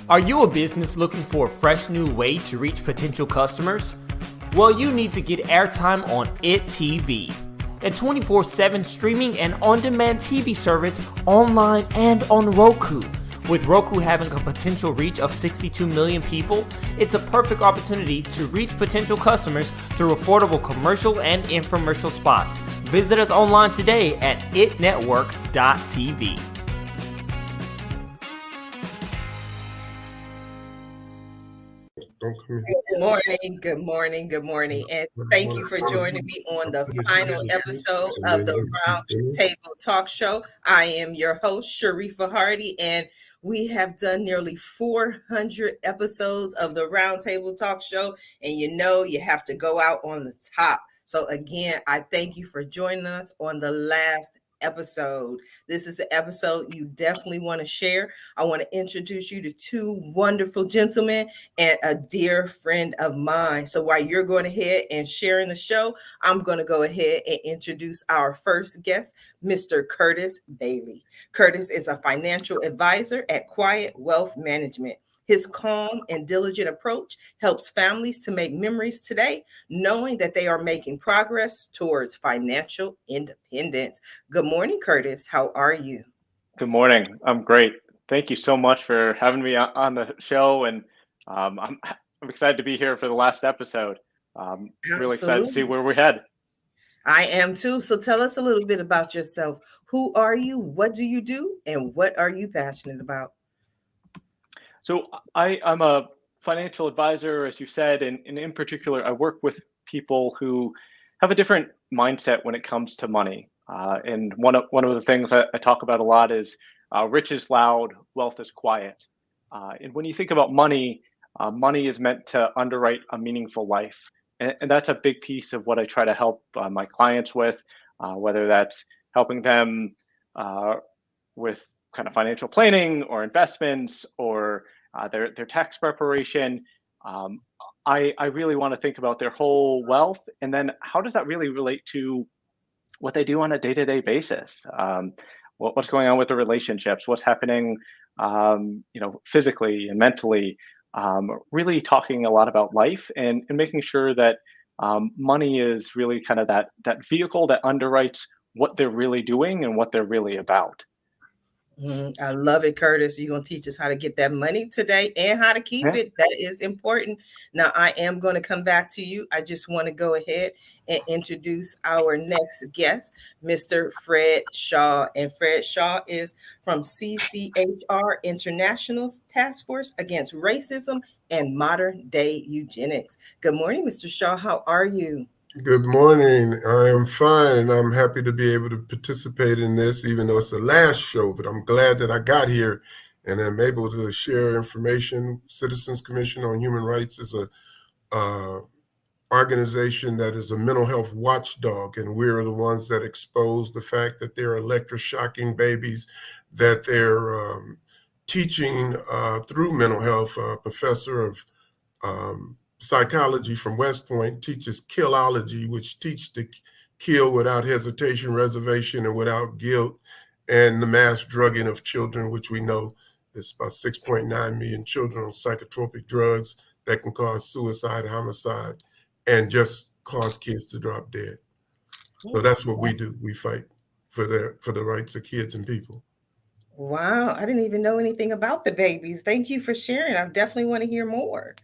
Are you a business looking for a fresh new way to reach potential customers? Well, you need to get airtime on IT TV, a 24/7 streaming and on-demand TV service online and on Roku. With Roku having a potential reach of 62 million people, it's a perfect opportunity to reach potential customers through affordable commercial and infomercial spots. Visit us online today at itnetwork.tv. Good morning, and thank you for joining me on the final episode of the Round Table Talk Show. I am your host, Sharifa Hardy, and we have done nearly 400 episodes of the Round Table Talk Show, and you have to go out on the top. So again, I thank you for joining us on the last episode. This is an episode you definitely want to share. I want to introduce you to two wonderful gentlemen and a dear friend of mine. So while you're going ahead and sharing the show, I'm going to go ahead and introduce our first guest, Mr. Curtis Bailey. Curtis is a financial advisor at Quiet Wealth Management. His calm and diligent approach helps families to make memories today, knowing that they are making progress towards financial independence. Good morning, Curtis. How are you? Good morning. I'm great. Thank you so much for having me on the show, and I'm excited to be here for the last episode. Really excited to see where we head. I am too. So tell us a little bit about yourself. Who are you? What do you do? And what are you passionate about? So I'm a financial advisor, as you said, and in particular, I work with people who have a different mindset when it comes to money. And one of the things I talk about a lot is rich is loud, wealth is quiet. And when you think about money, money is meant to underwrite a meaningful life. And that's a big piece of what I try to help my clients with, whether that's helping them with kind of financial planning or investments or their tax preparation. I really want to think about their whole wealth, and then how does that really relate to what they do on a day-to-day basis? What's going on with the relationships? What's happening, physically and mentally? Really talking a lot about life and making sure that money is really kind of that vehicle that underwrites what they're really doing and what they're really about. I love it, Curtis. You're going to teach us how to get that money today and how to keep it. That is important. Now, I am going to come back to you. I just want to go ahead and introduce our next guest, Mr. Fred Shaw. And Fred Shaw is from CCHR International's Task Force Against Racism and Modern Day Eugenics. Good morning, Mr. Shaw. How are you? Good morning. I am fine, and I'm happy to be able to participate in this, even though it's the last show, but I'm glad that I got here and I'm able to share information. Citizens Commission on Human Rights is a organization that is a mental health watchdog, and we're the ones that expose the fact that they're electroshocking babies, that they're teaching through mental health. A professor of psychology from West Point teaches killology, which teaches to kill without hesitation, reservation, and without guilt, and the mass drugging of children, which we know is about 6.9 million children on psychotropic drugs that can cause suicide, homicide, and just cause kids to drop dead. So that's what we do. We fight for the rights of kids and people. Wow, I didn't even know anything about the babies. Thank you for sharing. I definitely want to hear more.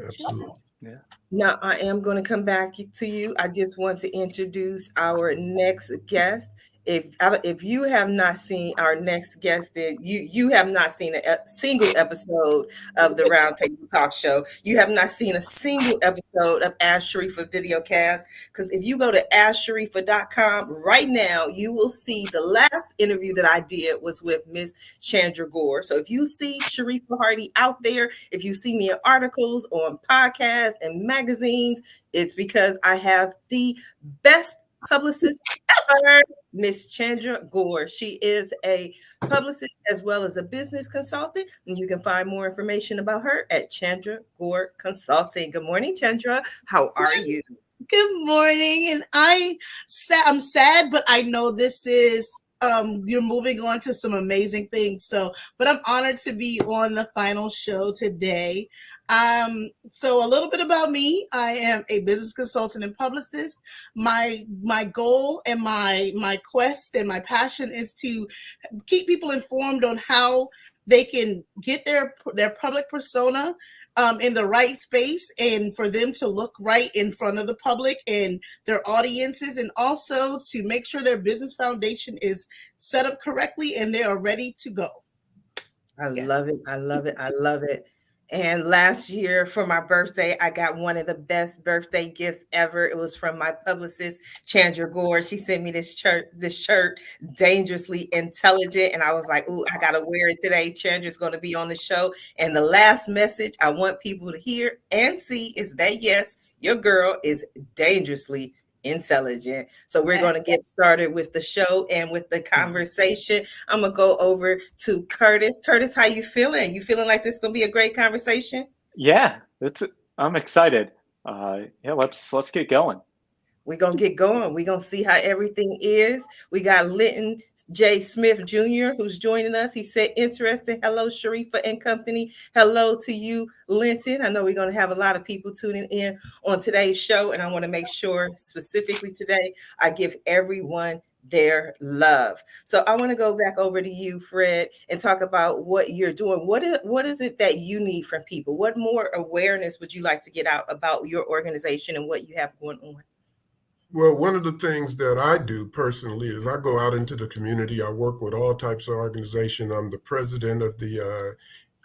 Absolutely. Yeah. Now, I am going to come back to you. I just want to introduce our next guest. If you have not seen our next guest, then you have not seen a single episode of the Round Table Talk Show. You have not seen a single episode of Ask Sharifa Videocast, because if you go to AskSharifa.com right now, you will see the last interview that I did was with Miss Chandra Gore. So if you see Sharifa Hardy out there, if you see me in articles, on podcasts and magazines, it's because I have the best publicist ever, Miss Chandra Gore. She is a publicist as well as a business consultant, and you can find more information about her at Chandra Gore Consulting. Good morning, Chandra. How are you? Good morning. And I'm sad, but I know this is you're moving on to some amazing things. So, but I'm honored to be on the final show today. So a little bit about me. I am a business consultant and publicist. My goal and my quest and my passion is to keep people informed on how they can get their public persona in the right space, and for them to look right in front of the public and their audiences, and also to make sure their business foundation is set up correctly and they are ready to go. I love it. I love it. I love it. And last year for my birthday, I got one of the best birthday gifts ever. It was from my publicist, Chandra Gore. She sent me this shirt, Dangerously Intelligent. And I was like, ooh, I got to wear it today. Chandra's going to be on the show. And the last message I want people to hear and see is that, yes, your girl is dangerously intelligent. So we're going to get started with the show and with the conversation. I'm going to go over to Curtis. Curtis, how you feeling? You feeling like this is going to be a great conversation? Yeah, I'm excited. Yeah, let's get going. We're going to get going. We're going to see how everything is. We got Linton J. Smith Jr., who's joining us. He said, interesting. Hello, Sharifa and company. Hello to you, Linton. I know we're going to have a lot of people tuning in on today's show, and I want to make sure specifically today I give everyone their love. So I want to go back over to you, Fred, and talk about what you're doing. What is it that you need from people? What more awareness would you like to get out about your organization and what you have going on? Well, one of the things that I do personally is I go out into the community. I work with all types of organizations. I'm the president of the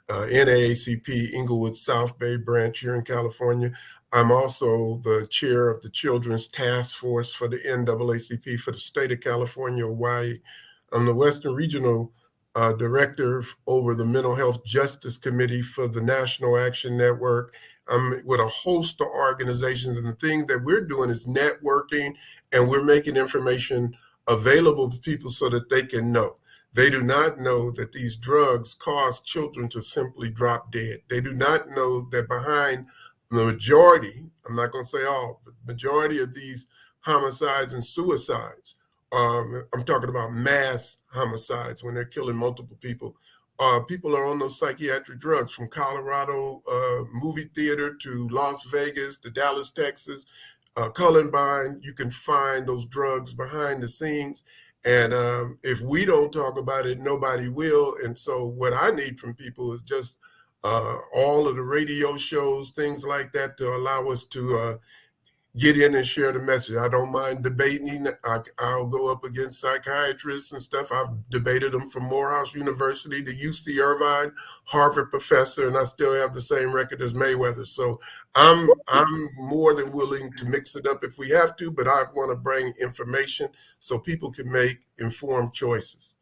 NAACP Inglewood South Bay branch here in California. I'm also the chair of the Children's Task Force for the NAACP for the state of California, Hawaii. I'm the Western Regional Director over the Mental Health Justice Committee for the National Action Network. I'm with a host of organizations, and the thing that we're doing is networking, and we're making information available to people so that they can know. They do not know that these drugs cause children to simply drop dead. They do not know that behind the majority, I'm not going to say all, but majority of these homicides and suicides, I'm talking about mass homicides when they're killing multiple people. People are on those psychiatric drugs, from Colorado movie theater to Las Vegas to Dallas, Texas, Columbine. You can find those drugs behind the scenes. And if we don't talk about it, nobody will. And so what I need from people is just all of the radio shows, things like that, to allow us to get in and share the message. I don't mind debating. I'll go up against psychiatrists and stuff. I've debated them from Morehouse University to UC Irvine, Harvard professor, and I still have the same record as Mayweather. So I'm more than willing to mix it up if we have to, but I want to bring information so people can make informed choices.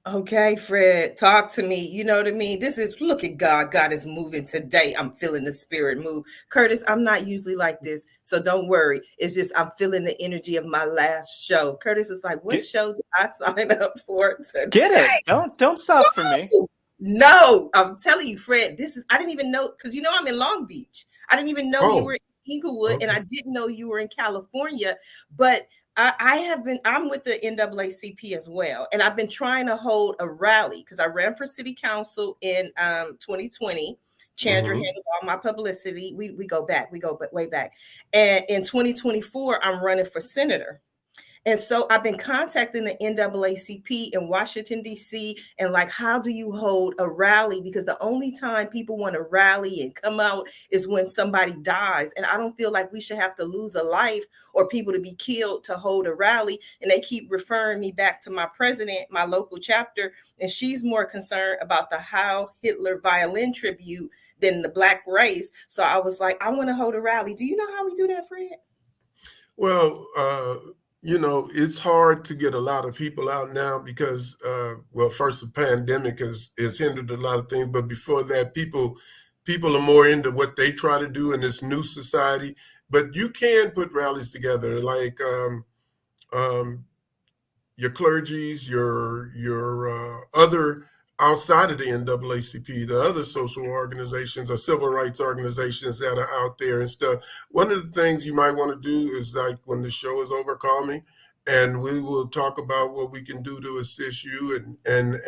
Okay, Fred, talk to me. You know what I mean? Look at God. God is moving today. I'm feeling the spirit move. Curtis, I'm not usually like this, so don't worry. It's just I'm feeling the energy of my last show. Curtis is like, what show did I sign up for today? Get it. Don't stop for me. No, I'm telling you, Fred, I didn't even know, because I'm in Long Beach. I didn't even know you were in Inglewood, and I didn't know you were in California, but I'm with the NAACP as well. And I've been trying to hold a rally because I ran for city council in 2020. Chandra handled all my publicity. We go way back. And in 2024, I'm running for senator. And so I've been contacting the NAACP in Washington, D.C. and like, how do you hold a rally? Because the only time people want to rally and come out is when somebody dies. And I don't feel like we should have to lose a life or people to be killed to hold a rally. And they keep referring me back to my president, my local chapter, and she's more concerned about the Heil Hitler violin tribute than the Black race. So I was like, I want to hold a rally. Do you know how we do that, Fred? Well, it's hard to get a lot of people out now because, first the pandemic has hindered a lot of things. But before that, people are more into what they try to do in this new society. But you can put rallies together, like your clergies, your other outside of the NAACP, the other social organizations or civil rights organizations that are out there and stuff. One of the things you might want to do is, like, when the show is over, call me and we will talk about what we can do to assist you and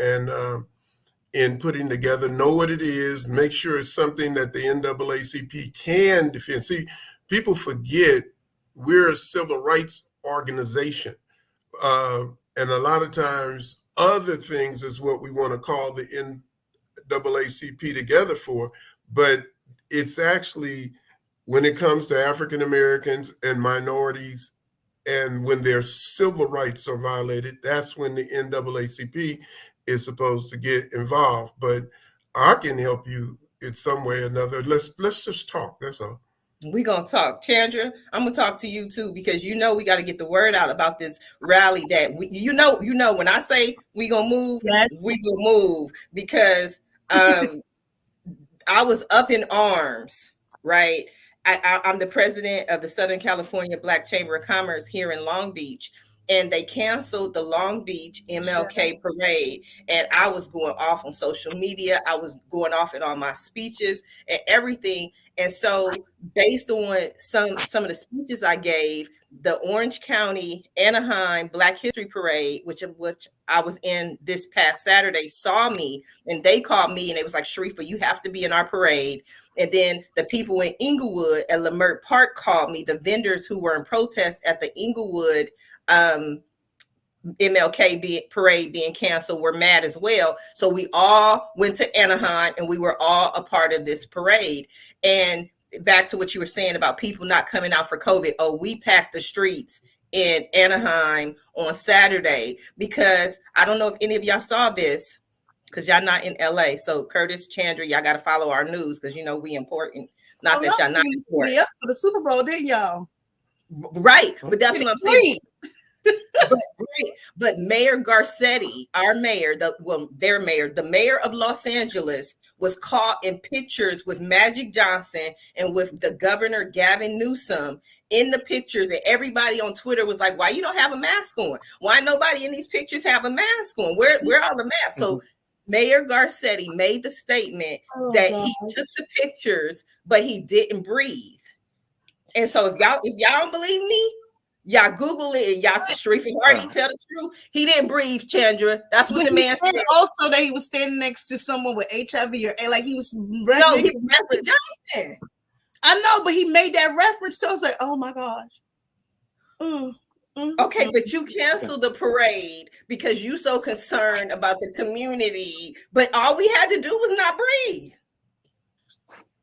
in putting together, know what it is, make sure it's something that the NAACP can defend. See, people forget we're a civil rights organization. And a lot of times other things is what we want to call the NAACP together for, but it's actually when it comes to African Americans and minorities, and when their civil rights are violated, that's when the NAACP is supposed to get involved. But I can help you in some way or another. Let's just talk. That's all. We're going to talk. Chandra, I'm going to talk to you too, because we got to get the word out about this rally that when I say we going to move, yes, we going to move, because I was up in arms, right? I'm the president of the Southern California Black Chamber of Commerce here in Long Beach, and they canceled the Long Beach MLK parade. And I was going off on social media. I was going off in all my speeches and everything. And so based on some of the speeches I gave, the Orange County Anaheim Black History Parade, which I was in this past Saturday, saw me, and they called me, and it was like, Sharifa, you have to be in our parade. And then the people in Inglewood at Leimert Park called me, the vendors who were in protest at the Inglewood MLK parade being canceled were mad as well. So we all went to Anaheim, and we were all a part of this parade. And back to what you were saying about people not coming out for COVID. Oh, we packed the streets in Anaheim on Saturday, because I don't know if any of y'all saw this, because y'all not in LA. So Curtis, Chandra, y'all got to follow our news, because we important. Not that y'all not important. Up for the Super Bowl, didn't y'all? Right, but that's what I'm saying. But Mayor Garcetti, our mayor, the mayor of Los Angeles, was caught in pictures with Magic Johnson and with the governor Gavin Newsom in the pictures, and everybody on Twitter was like, "Why you don't have a mask on? Why nobody in these pictures have a mask on? Where are the masks?" Mm-hmm. So Mayor Garcetti made the statement that he took the pictures, but he didn't breathe. And so if y'all don't believe me, y'all Google it, and y'all Sharifa Hardy tell the truth. He didn't breathe, Chandra. That's what the man said. Also, that he was standing next to someone with HIV or like he was. No, he was Magic Johnson. I know, but he made that reference to us. Like, oh my gosh. Okay, but you canceled the parade because you so concerned about the community. But all we had to do was not breathe.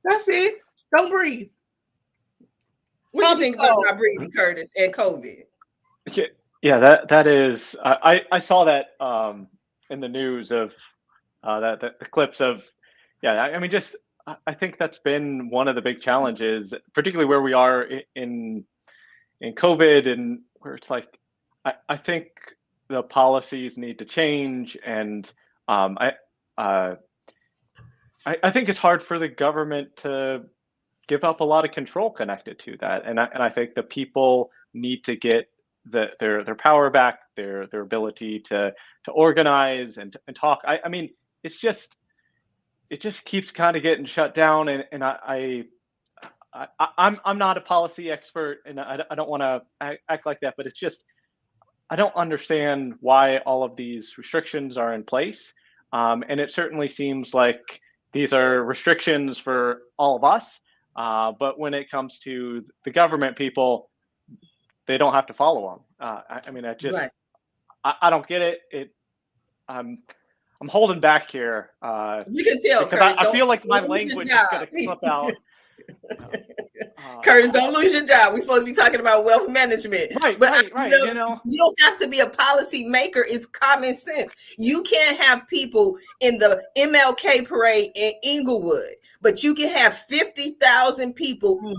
That's it. Don't breathe. What do you think about not breathing, Curtis, and COVID? Yeah, that is. I saw that in the news of the clips of. Yeah, I mean, just I think that's been one of the big challenges, particularly where we are in COVID, and where it's like I think the policies need to change, and I think it's hard for the government to give up a lot of control connected to that, and I think the people need to get their power back, their ability to organize and talk. I mean, it just keeps kind of getting shut down, and I'm not a policy expert, and I don't want to act like that, but it's just I don't understand why all of these restrictions are in place, and it certainly seems like these are restrictions for all of us. But when it comes to the government people, they don't have to follow them. I mean, right. I don't get it. I'm holding back here. You can tell, because I feel like my language is going to slip out. Curtis, don't lose your job. We're supposed to be talking about wealth management. Right. You don't have to be a policy maker. It's common sense. You can't have people in the MLK parade in Inglewood, but you can have 50,000 people.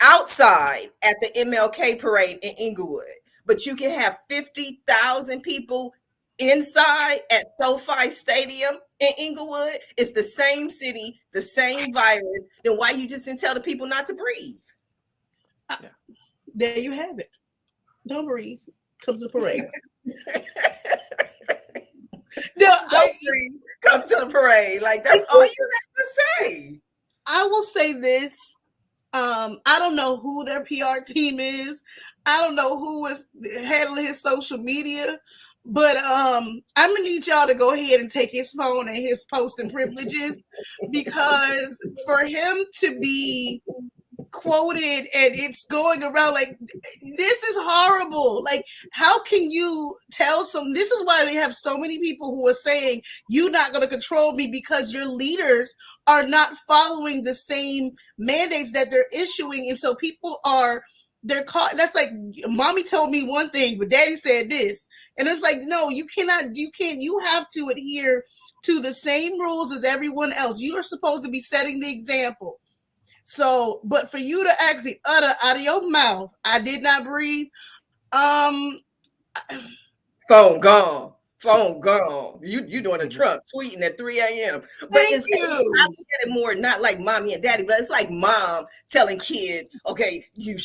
Outside at the MLK parade in Inglewood, but you can have 50,000 people inside at SoFi Stadium in Inglewood. It's the same city, the same virus. Then why you just didn't tell the people not to breathe? There you have it. Don't breathe. Come to the parade. Breathe. Come to the parade. Like, that's all you have to say. I will say this. I don't know who their PR team is. I don't know who was handling his social media, but I'm gonna need y'all to go ahead and take his phone and his posting privileges, because for him to be quoted and it's going around like, this is horrible. Like, how can you tell this is why they have so many people who are saying you're not going to control me, because your leaders are not following the same mandates that they're issuing. And so people they're caught. That's like, mommy told me one thing, but daddy said this. And it's like, no, you have to adhere to the same rules as everyone else. You are supposed to be setting the example. So, but for you to actually utter out of your mouth, I did not breathe. Phone gone. You doing a Trump tweeting at 3 a.m. But I look at it more not like mommy and daddy, but it's like mom telling kids, okay, you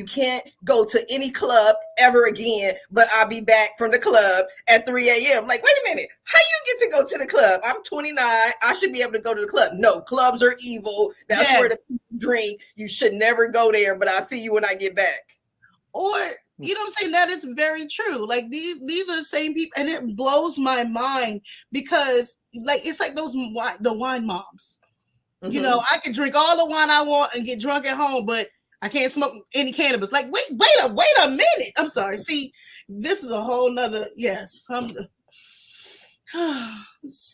can't go to any club ever again, but I'll be back from the club at 3 a.m. Like, wait a minute, how you get to go to the club? I'm 29. I should be able to go to the club. No, clubs are evil. That's where the people drink. You should never go there, but I'll see you when I get back. Or, you know what I'm saying? That is very true. Like, these are the same people, and it blows my mind, because like, it's like the wine moms. Mm-hmm. You know, I can drink all the wine I want and get drunk at home, but I can't smoke any cannabis. Like, wait a minute. I'm sorry. See, this is a whole nother, yes. You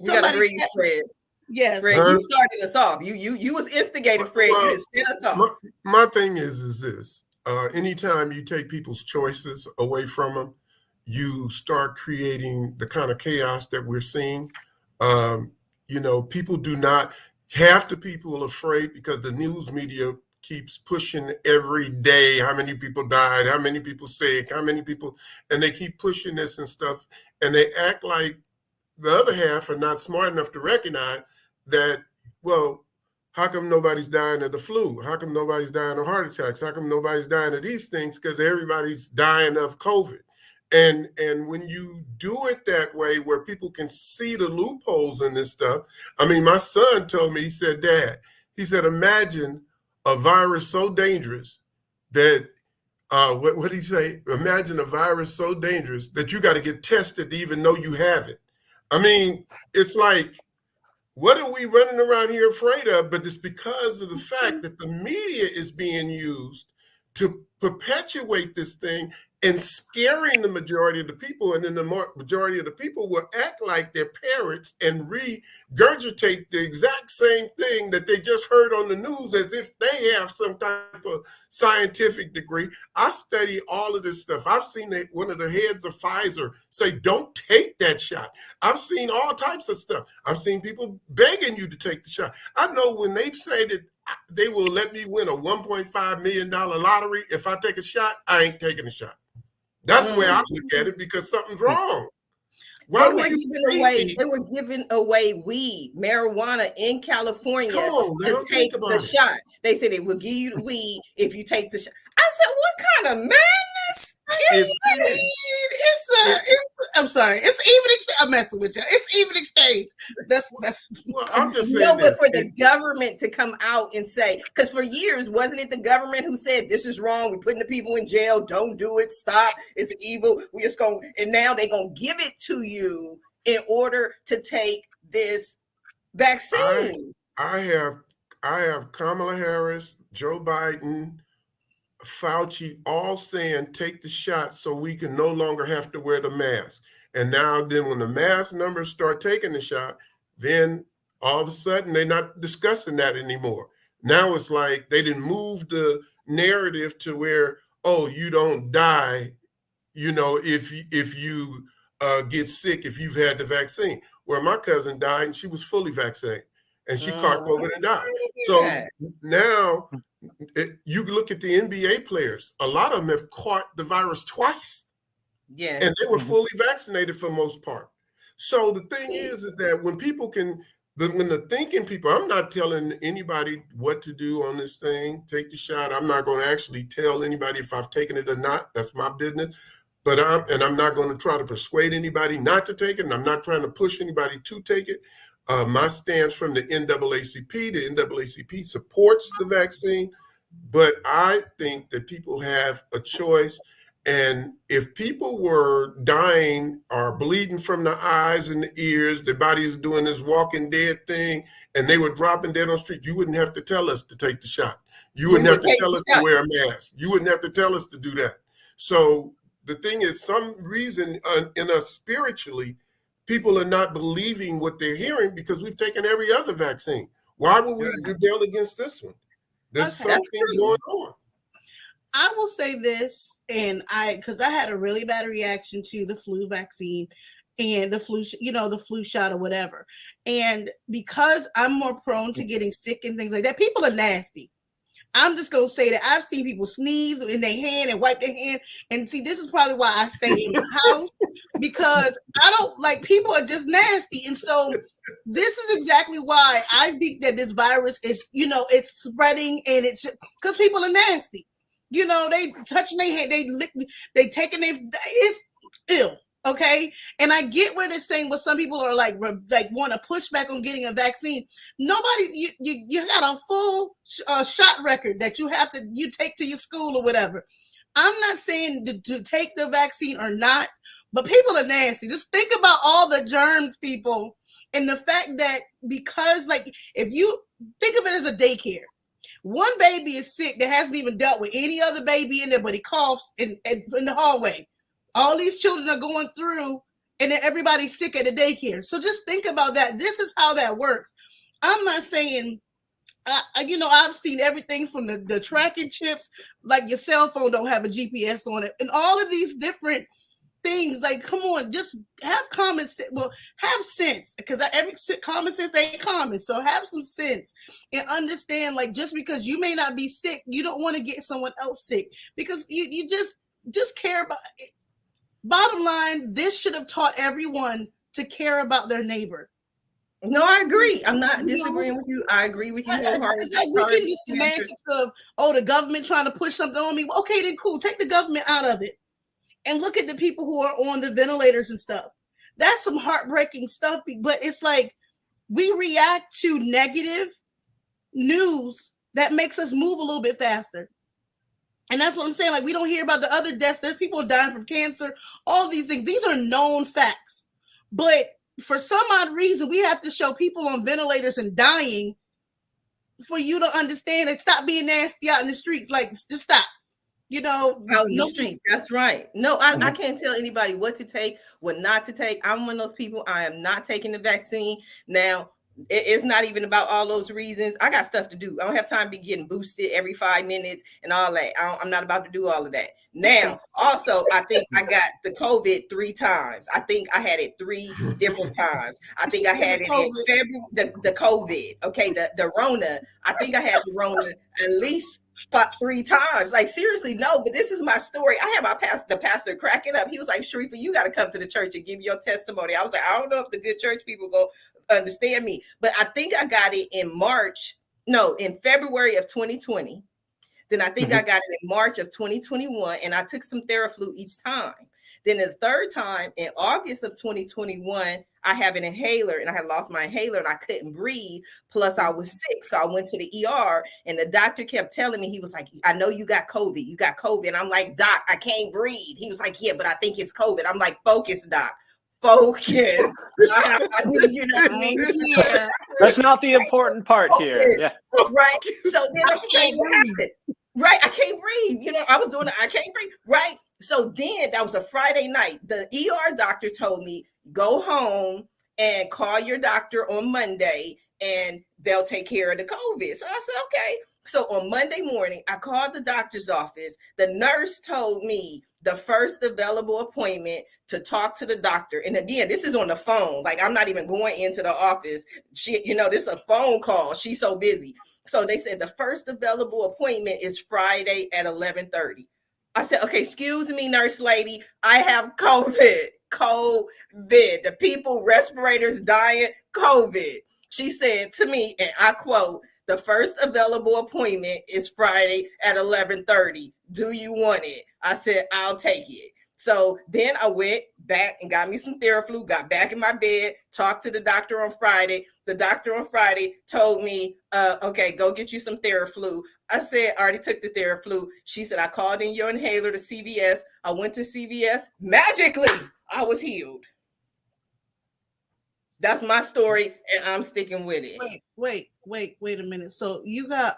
gotta breathe, Fred. Yes. Fred, you started us off. You was instigated, Fred. You just set us off. My thing is this. Anytime you take people's choices away from them, you start creating the kind of chaos that we're seeing. People do not, half the people are afraid because the news media keeps pushing every day how many people died, how many people sick, how many people, and they keep pushing this and stuff, and they act like the other half are not smart enough to recognize that, well, how come nobody's dying of the flu? How come nobody's dying of heart attacks? How come nobody's dying of these things? Because everybody's dying of COVID. And when you do it that way, where people can see the loopholes in this stuff. I mean, my son told me, he said, Dad, imagine a virus so dangerous that, what did he say? Imagine a virus so dangerous that you got to get tested to even know you have it. I mean, it's like, what are we running around here afraid of? But it's because of the fact that the media is being used to perpetuate this thing and scaring the majority of the people. And then the majority of the people will act like they're parrots and regurgitate the exact same thing that they just heard on the news as if they have some type of scientific degree. I study all of this stuff. I've seen one of the heads of Pfizer say, don't take that shot. I've seen all types of stuff. I've seen people begging you to take the shot. I know when they say that they will let me win a $1.5 million lottery if I take a shot, I ain't taking a shot. That's the way I look at it, because something's wrong. They were giving away weed, marijuana in California to take the shot. They said they will give you the weed if you take the shot. I said, what kind of madness? I'm sorry. It's even exchange. I'm messing with you. It's even exchange. That's. Well, I'm just saying. No, but for the government to come out and say, because for years, wasn't it the government who said this is wrong? We're putting the people in jail. Don't do it. Stop. It's evil. We just going, and now they're gonna give it to you in order to take this vaccine. I have Kamala Harris, Joe Biden, Fauci all saying take the shot so we can no longer have to wear the mask. And now then when the mask numbers start taking the shot, then all of a sudden they're not discussing that anymore. Now it's like they didn't move the narrative to where, oh, you don't die, if you get sick, if you've had the vaccine. Where my cousin died and she was fully vaccinated and she caught COVID and died. So now you look at the NBA players, a lot of them have caught the virus twice. Yeah. And they were fully vaccinated for most part. So the thing is that when people when the thinking people, I'm not telling anybody what to do on this thing, take the shot. I'm not going to actually tell anybody if I've taken it or not. That's my business. But I'm not going to try to persuade anybody not to take it. And I'm not trying to push anybody to take it. My stance from the NAACP supports the vaccine. But I think that people have a choice. And if people were dying or bleeding from the eyes and the ears, their body is doing this walking dead thing, and they were dropping dead on the street, you wouldn't have to tell us to take the shot. You wouldn't have to tell us to wear a mask. You wouldn't have to tell us to do that. So the thing is, some reason in us spiritually, people are not believing what they're hearing because we've taken every other vaccine. Why would we rebel against this one? There's something going on. I will say this, and because I had a really bad reaction to the flu vaccine and the flu, the flu shot or whatever. And because I'm more prone to getting sick and things like that, people are nasty. I'm just going to say that I've seen people sneeze in their hand and wipe their hand. And see, this is probably why I stay in the house, because I don't like, people are just nasty. And so this is exactly why I think that this virus is, it's spreading, and it's because people are nasty. They touching their hand, they taking it's ill. Okay. And I get where they're saying, but some people are like want to push back on getting a vaccine. Nobody, you got a full shot record that you take to your school or whatever. I'm not saying to take the vaccine or not, but people are nasty. Just think about all the germs, people, and the fact that because if you think of it as a daycare, one baby is sick that hasn't even dealt with any other baby in there, but he coughs in the hallway. All these children are going through, and then everybody's sick at the daycare. So just think about that. This is how that works. I'm not saying, I've seen everything from the tracking chips, like your cell phone don't have a GPS on it, and all of these different things. Like, come on, just have common sense. Well, have sense, because every common sense ain't common. So have some sense and understand, just because you may not be sick, you don't want to get someone else sick, because you just care about it. Bottom line, this should have taught everyone to care about their neighbor. No, I agree. I'm not disagreeing with you. I agree with you wholeheartedly. We get the semantics of, the government trying to push something on me. Okay, then cool. Take the government out of it. And look at the people who are on the ventilators and stuff. That's some heartbreaking stuff. But it's like we react to negative news that makes us move a little bit faster. And that's what I'm saying. We don't hear about the other deaths. There's people dying from cancer, all of these things. These are known facts. But for some odd reason, we have to show people on ventilators and dying for you to understand and stop being nasty out in the streets. Just stop. Out in the streets. That's right. No, I can't tell anybody what to take, what not to take. I'm one of those people. I am not taking the vaccine. Now, it's not even about all those reasons. I got stuff to do. I don't have time to be getting boosted every 5 minutes and all that. I'm not about to do all of that. Now, also, I think I got the COVID 3 times. I think I had it 3 different times. I think I had it in February, the COVID, okay, the Rona. I think I had the Rona at least 3 times. Seriously, no, but this is my story. I have the pastor cracking up. He was like, Sharifa, you got to come to the church and give your testimony. I was like, I don't know if the good church people go understand me, but I think I got it in February of 2020. Then I think I got it in March of 2021, and I took some Theraflu each time. Then the third time in August of 2021, I have an inhaler, and I had lost my inhaler and I couldn't breathe. Plus I was sick. So I went to the ER, and the doctor kept telling me, he was like, I know you got COVID. You got COVID. And I'm like, Doc, I can't breathe. He was like, yeah, but I think it's COVID. I'm like, focus, Doc. Focus. I need you to mean. Yeah. That's not the important part here. Yeah. Right. So then what happened? Right. I can't breathe. I was doing it. I can't breathe. Right. So then that was a Friday night. The ER doctor told me, go home and call your doctor on Monday and they'll take care of the COVID. So I said, okay. So on Monday morning, I called the doctor's office. The nurse told me the first available appointment to talk to the doctor. And again, this is on the phone. I'm not even going into the office. This is a phone call. She's so busy. So they said the first available appointment is Friday at 11:30. I said, okay, excuse me, nurse lady. I have COVID. The people, respirators dying, COVID. She said to me, and I quote, the first available appointment is Friday at 11:30. Do you want it? I said, I'll take it. So then I went back and got me some Theraflu, got back in my bed, talked to the doctor on Friday. The doctor on Friday told me, okay, go get you some Theraflu. I said, I already took the Theraflu. She said, I called in your inhaler to CVS. I went to CVS. Magically, I was healed. That's my story, and I'm sticking with it. Wait a minute. So you got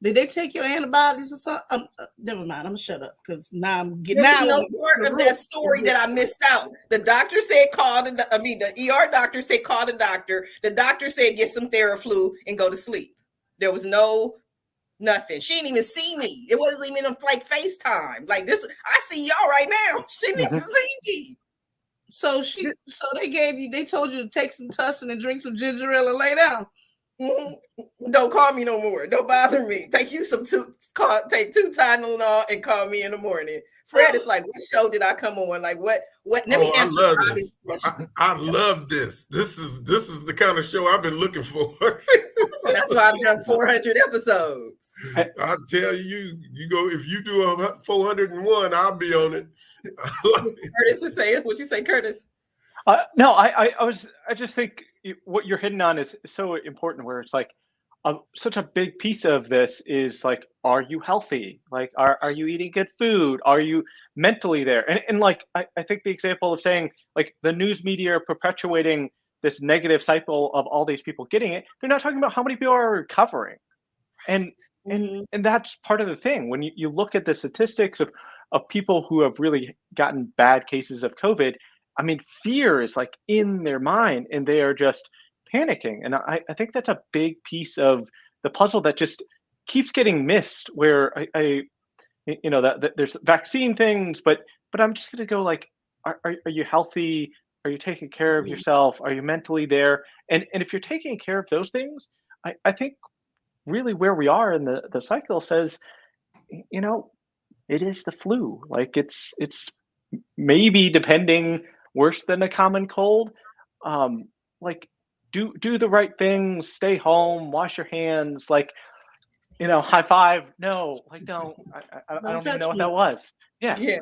did they take your antibiotics or something? Never mind. I'm gonna shut up because now I'm getting no part of that story that I missed out. The doctor said the ER doctor said call the doctor. The doctor said get some Theraflu and go to sleep. There was nothing. She didn't even see me. It wasn't even like FaceTime. Like this, I see y'all right now. She didn't even see me. So they told you to take some Tussin and drink some ginger ale and lay down. Mm-hmm. Don't call me no more. Don't bother me. Take you take 2 Tylenol and call me in the morning. Fred is like, what show did I come on? Like what? Let me answer. I love this. This is the kind of show I've been looking for. That's why I've done 400 episodes. I tell you, you go if you do 401, I'll be on it. Curtis is saying what you say, Curtis. No, I just think what you're hitting on is so important. Where it's like such a big piece of this is like, are you healthy? Like, are you eating good food? Are you mentally there? And like, I think the example of saying like the news media are perpetuating this negative cycle of all these people getting it. They're not talking about how many people are recovering. And that's part of the thing. When you look at the statistics of people who have really gotten bad cases of COVID, I mean, fear is like in their mind and they are just panicking. And I think that's a big piece of the puzzle that just keeps getting missed, where that there's vaccine things, but I'm just going to go like, are you healthy? Are you taking care of yourself? Are you mentally there? And if you're taking care of those things, I think really where we are in the cycle says, it is the flu. Like it's maybe depending worse than a common cold. Like do the right things, stay home, wash your hands, like, high five. No, like don't. I don't even know what that was. Yeah.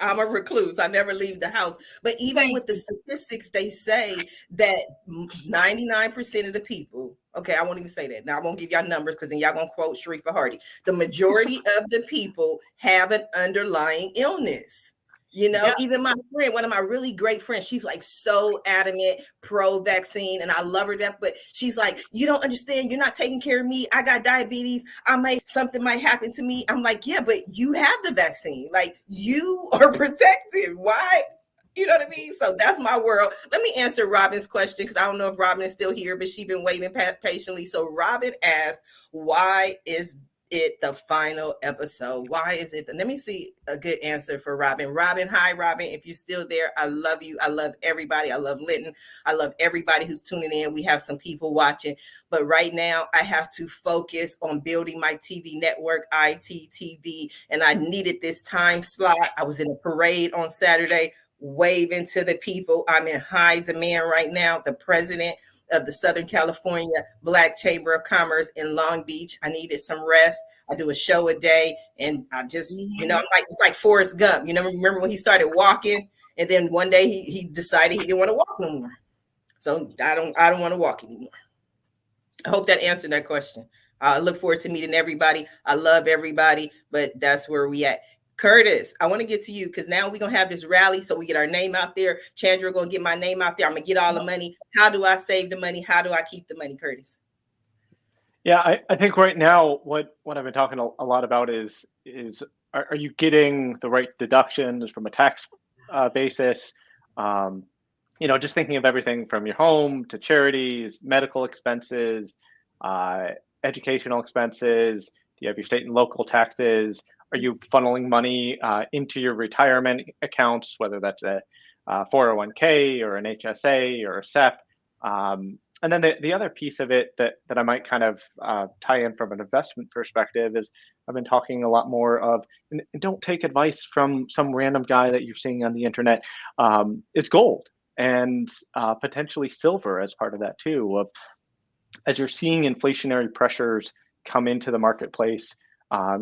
I'm a recluse. I never leave the house. But even with the statistics, they say that 99% of the people, okay, I won't even say that. Now I won't give y'all numbers because then y'all gonna quote Sharifa Hardy. The majority of the people have an underlying illness. Even my friend, one of my really great friends, she's like so adamant pro-vaccine, and I love her but she's like, you don't understand. You're not taking care of me. I got diabetes. Something might happen to me. I'm like, yeah, but you have the vaccine. Like you are protected. Why? You know what I mean? So that's my world. Let me answer Robin's question because I don't know if Robin is still here, but she's been waiting patiently. So Robin asked, why is it the final episode? Why is it? Let me see a good answer for Robin. Robin, hi, Robin. If you're still there, I love you. I love everybody. I love Linton. I love everybody who's tuning in. We have some people watching, but right now I have to focus on building my TV network, ITTV, and I needed this time slot. I was in a parade on Saturday, waving to the people. I'm in high demand right now. The president of the Southern California Black Chamber of Commerce in Long Beach. I needed some rest. I do a show a day, and I just, it's like Forrest Gump. Remember when he started walking, and then one day he decided he didn't want to walk no more. So I don't want to walk anymore. I hope that answered that question. I look forward to meeting everybody. I love everybody, but that's where we at. Curtis, I want to get to you because now we're going to have this rally so we get our name out there. Chandra going to get my name out there. I'm going to get all the money. How do I save the money? How do I keep the money, Curtis? Yeah, I think right now what I've been talking a lot about is are you getting the right deductions from a tax basis? Just thinking of everything from your home to charities, medical expenses, educational expenses. Do you have your state and local taxes? Are you funneling money into your retirement accounts, whether that's a 401k or an HSA or a SEP? And then the other piece of it that I might kind of tie in from an investment perspective is I've been talking a lot more of, and don't take advice from some random guy that you're seeing on the internet, is gold and potentially silver as part of that too. As you're seeing inflationary pressures come into the marketplace,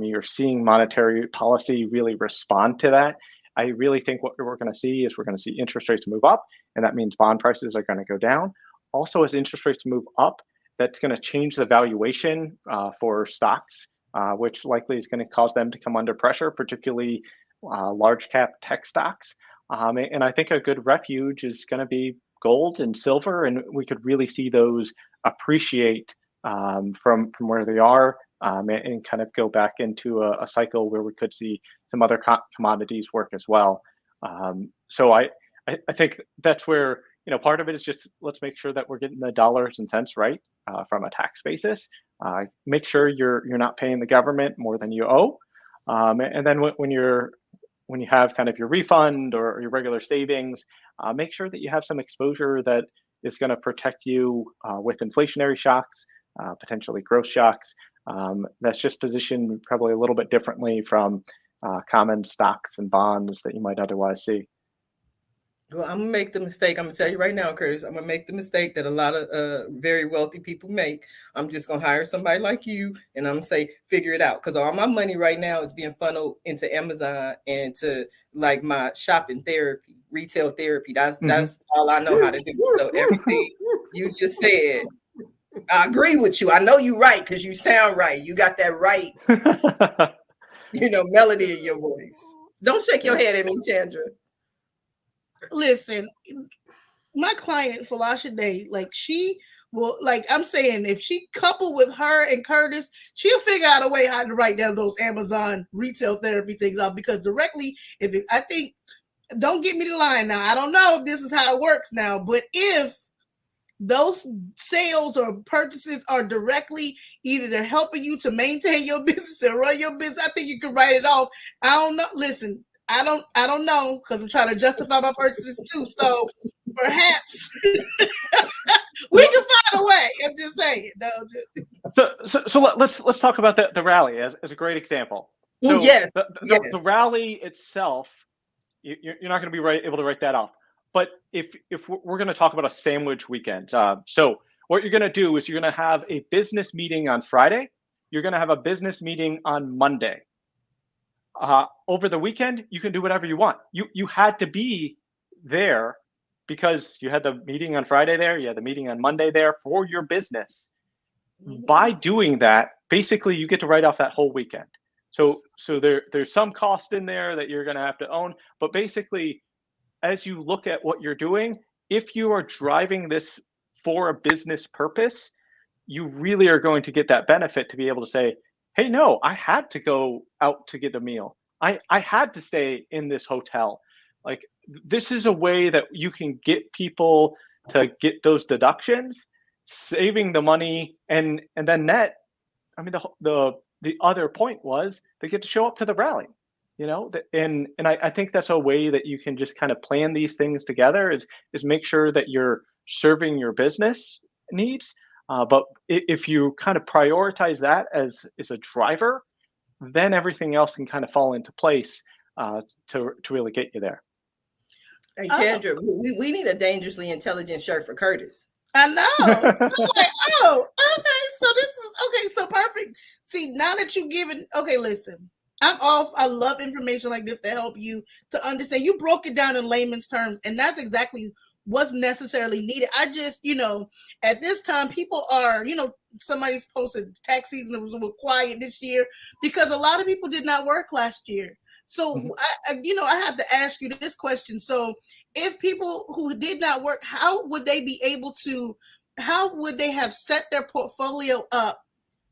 you're seeing monetary policy really respond to that. I really think what we're going to see is we're going to see interest rates move up, and that means bond prices are going to go down. Also, as interest rates move up, that's going to change the valuation for stocks, which likely is going to cause them to come under pressure, particularly large cap tech stocks. And I think a good refuge is going to be gold and silver, and we could really see those appreciate from where they are, and kind of go back into a cycle where we could see some other commodities work as well. So I think that's where, part of it is just, let's make sure that we're getting the dollars and cents right from a tax basis. Make sure you're not paying the government more than you owe, and then when you have kind of your refund or your regular savings, make sure that you have some exposure that is going to protect you with inflationary shocks, potentially growth shocks. That's just positioned probably a little bit differently from common stocks and bonds that you might otherwise see. Well, I'm gonna make the mistake. I'm gonna tell you right now, Curtis. I'm gonna make the mistake that a lot of very wealthy people make. I'm just gonna hire somebody like you, and I'm gonna say, figure it out, because all my money right now is being funneled into Amazon and to like my shopping therapy, retail therapy. That's all I know how to do. So everything you just said, I agree with you. I know you're right because you sound right. You got that right, melody in your voice. Don't shake your head at me, Chandra. Listen, my client Falasha Day, she will, I'm saying, if she coupled with her and Curtis, she'll figure out a way how to write down those Amazon retail therapy things out, because directly, I think, don't get me the line now, I don't know if this is how it works now, but if those sales or purchases are directly, either they're helping you to maintain your business and run your business, I think you can write it off. I don't know. Listen, I don't know, because I'm trying to justify my purchases too. So perhaps we can find a way. I'm just saying. So let's talk about the rally as a great example. So yes, the rally itself, you're not going to be able to write that off. But if we're going to talk about a sandwich weekend, so what you're going to do is you're going to have a business meeting on Friday. You're going to have a business meeting on Monday. Over the weekend, you can do whatever you want. You had to be there because you had the meeting on Friday there, you had the meeting on Monday there for your business. By doing that, basically you get to write off that whole weekend. So there's some cost in there that you're going to have to own, but basically, as you look at what you're doing, if you are driving this for a business purpose, you really are going to get that benefit to be able to say, hey, no, I had to go out to get a meal. I had to stay in this hotel. Like, this is a way that you can get people to get those deductions, saving the money, and then net. I mean, the other point was they get to show up to the rally, and I think that's a way that you can just kind of plan these things together is make sure that you're serving your business needs. But if you kind of prioritize that as a driver, then everything else can kind of fall into place to really get you there. Hey, Chandra, we need a dangerously intelligent shirt for Curtis. I know. So I'm like, oh, okay. So this is okay. So perfect. See, now that you've given, okay, listen, I'm off. I love information like this to help you to understand. You broke it down in layman's terms, and that's exactly what's necessarily needed. I just, at this time, people are, somebody's posted tax season was quiet this year because a lot of people did not work last year. So, I have to ask you this question. So if people who did not work, how would they have set their portfolio up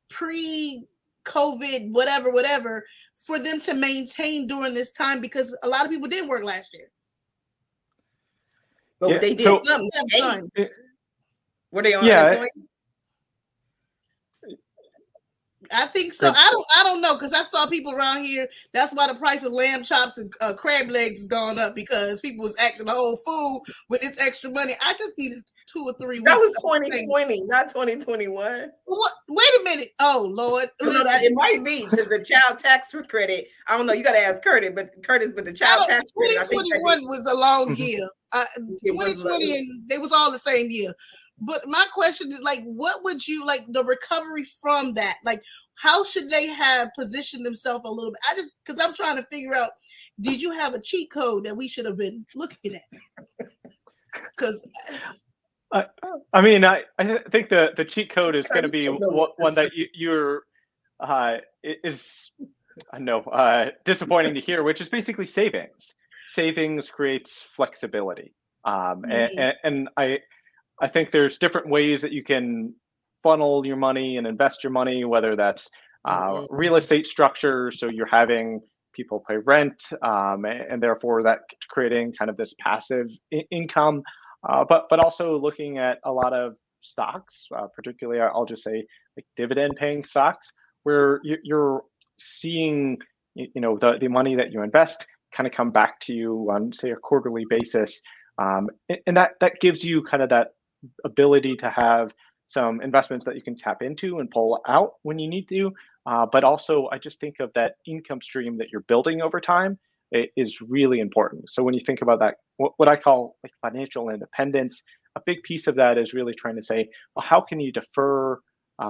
pre-COVID, whatever, for them to maintain during this time? Because a lot of people didn't work last year. But they did something. Were they on unemployment? I think so. I don't know, because I saw people around here. That's why the price of lamb chops and crab legs has gone up, because people was acting a whole fool with this extra money. I just needed 2 or 3 weeks. That was 2020, not 2021. What? Wait a minute. Oh Lord. It might be because the child tax credit. I don't know. You got to ask Curtis, but the child tax credit. 2021 was a long year. 2020 and they was all the same year. But my question is, what would you the recovery from that? How should they have positioned themselves a little bit? Because I'm trying to figure out, did you have a cheat code that we should have been looking at? Because I mean, I think the cheat code is going to be one that you're is I know disappointing to hear, which is basically savings. Savings creates flexibility, and I think there's different ways that you can funnel your money and invest your money, whether that's real estate structures, so you're having people pay rent, and therefore that's creating kind of this passive income. But also looking at a lot of stocks, particularly I'll just say like dividend paying stocks, where you're seeing the money that you invest kind of come back to you on, say, a quarterly basis, and that gives you kind of that ability to have some investments that you can tap into and pull out when you need to. But also, I just think of that income stream that you're building over time is really important. So when you think about that, what I call like financial independence, a big piece of that is really trying to say, well, how can you defer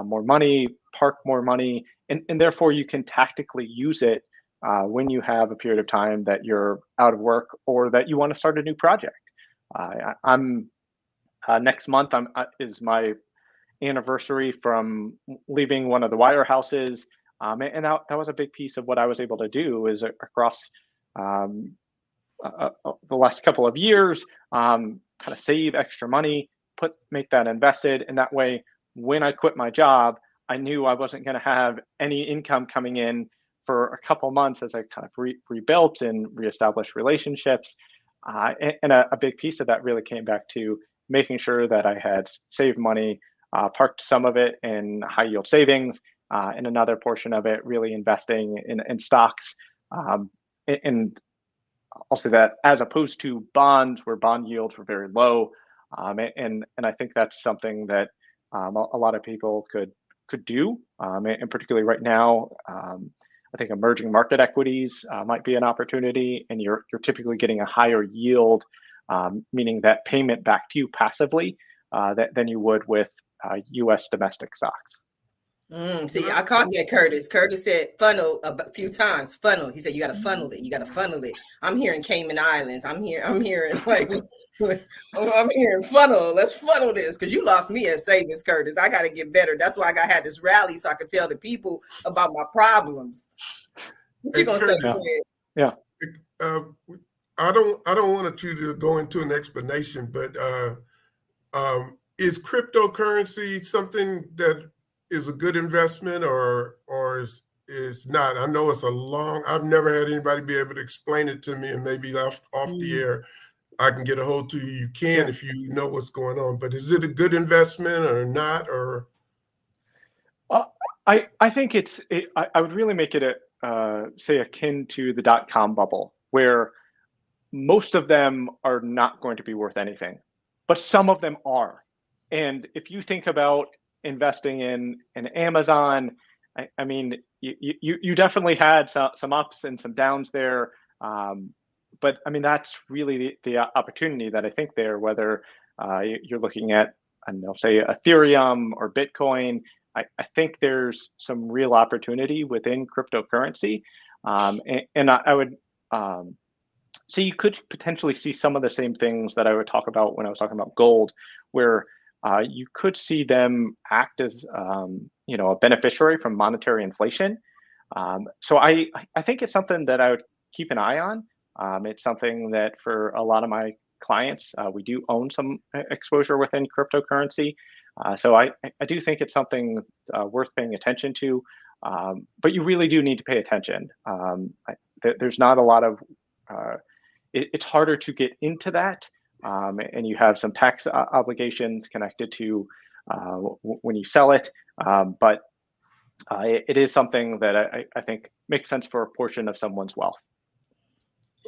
more money, park more money, and therefore you can tactically use it when you have a period of time that you're out of work or that you want to start a new project. I'm next month is my anniversary from leaving one of the wirehouses, and that was a big piece of what I was able to do is across the last couple of years, kind of save extra money, make that invested, and that way, when I quit my job, I knew I wasn't going to have any income coming in for a couple months as I kind of rebuilt and reestablished relationships. And a big piece of that really came back to making sure that I had saved money, parked some of it in high yield savings, and another portion of it really investing in stocks. And also that as opposed to bonds where bond yields were very low. And I think that's something that a lot of people could do. And particularly right now, I think emerging market equities might be an opportunity, and you're typically getting a higher yield, meaning that payment back to you passively than you would with U.S. domestic stocks. See, I caught that, Curtis. Curtis said funnel a few times. Funnel. He said you got to funnel it. You got to funnel it. I'm hearing Cayman Islands. I'm hearing like I'm hearing funnel. Let's funnel this because you lost me at savings, Curtis. I got to get better. That's why I had this rally so I could tell the people about my problems. What you gonna say? Yeah. I don't want you to go into an explanation, but is cryptocurrency something that is a good investment or is not? I know it's I've never had anybody be able to explain it to me, and maybe off the air, I can get a hold to you. You can if you know what's going on, but is it a good investment or not? Or I think I would really make it say akin to the .com bubble, where most of them are not going to be worth anything, but some of them are. And if you think about investing in Amazon, I mean, you definitely had some ups and some downs there, but I mean that's really the opportunity that I think there. Whether you're looking at, I don't know, say Ethereum or Bitcoin, I think there's some real opportunity within cryptocurrency, and I would. So you could potentially see some of the same things that I would talk about when I was talking about gold, where you could see them act as a beneficiary from monetary inflation. So I think it's something that I would keep an eye on. It's something that for a lot of my clients, we do own some exposure within cryptocurrency. So I do think it's something worth paying attention to. But you really do need to pay attention. There's not a lot of it's harder to get into that, and you have some tax obligations connected to when you sell it. But it is something that I think makes sense for a portion of someone's wealth.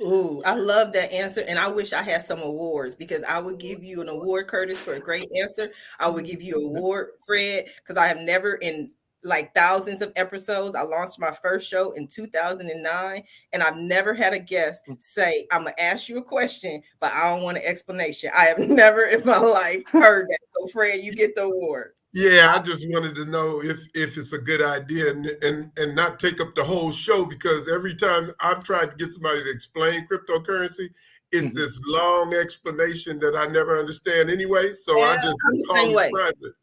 Ooh, I love that answer. And I wish I had some awards because I would give you an award, Curtis, for a great answer. I would give you an award, Fred, because I have never in like thousands of episodes. I launched my first show in 2009, and I've never had a guest say, I'm going to ask you a question, but I don't want an explanation. I have never in my life heard that. So, Fred, you get the award. Yeah, I just wanted to know if it's a good idea and not take up the whole show, because every time I've tried to get somebody to explain cryptocurrency, it's this long explanation that I never understand anyway. So I just I'm the call same it way. private.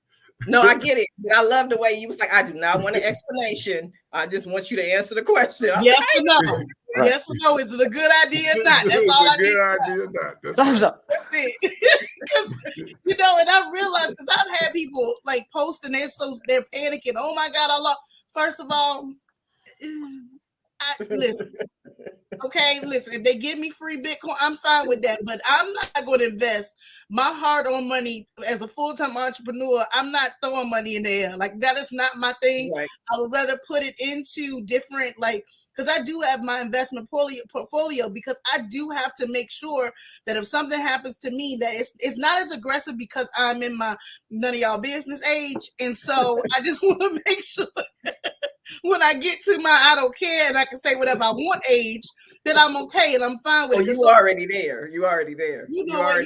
No, I get it. But I love the way you was like, I do not want an explanation. I just want you to answer the question. Yes or no? Yes or no? Is it a good idea or not? That's all I need. Good idea or not? That's Thumbs right. up. That's it. Because and I realized, because I've had people like post and they're panicking. Oh my God, I lost. First of all, listen. Okay, listen, if they give me free Bitcoin, I'm fine with that. But I'm not going to invest my hard-earned money as a full-time entrepreneur. I'm not throwing money in the air. Like, that is not my thing. Right. I would rather put it into different, because I do have my investment portfolio, because I do have to make sure that if something happens to me, that it's not as aggressive, because I'm in my none of y'all business age. And so I just want to make sure when I get to my I don't care and I can say whatever I want age, that I'm okay and I'm fine with it. You already there. You already there. You know what